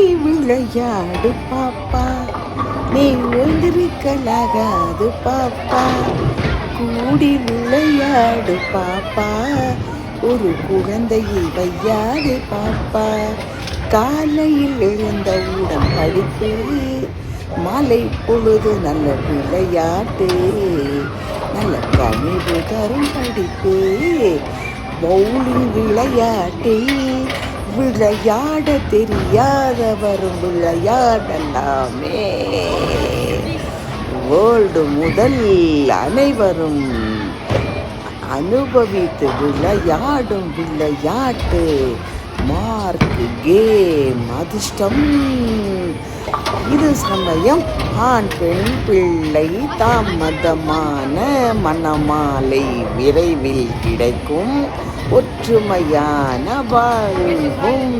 கூடி விளையாடு பாப்பா, நீ ஓய்ந்திருக்கலாகாது பாப்பா. கூடி விளையாடு பாப்பா, ஒரு குழந்தையை வையாது பாப்பா. காலையில் எழுந்தவுடன் படிப்பு, மாலை பொழுது நல்ல விளையாட்டு, நல்ல கனிவு தரும் படிப்பு. பவுலிங் விளையாட்டில் விளையாட தெரியாதவரும் விளையாடலாமே. வேர்ல்டு முதல் அனைவரும் அனுபவித்து விளையாடும் விளையாட்டு மார்க் கேம் அதிர்ஷ்டம். இது சமயம் ஆண் பெண் பிள்ளை தாமதமான மணமாலை விரைவில் கிடைக்கும். ஒற்றுமையான வாழ்வும்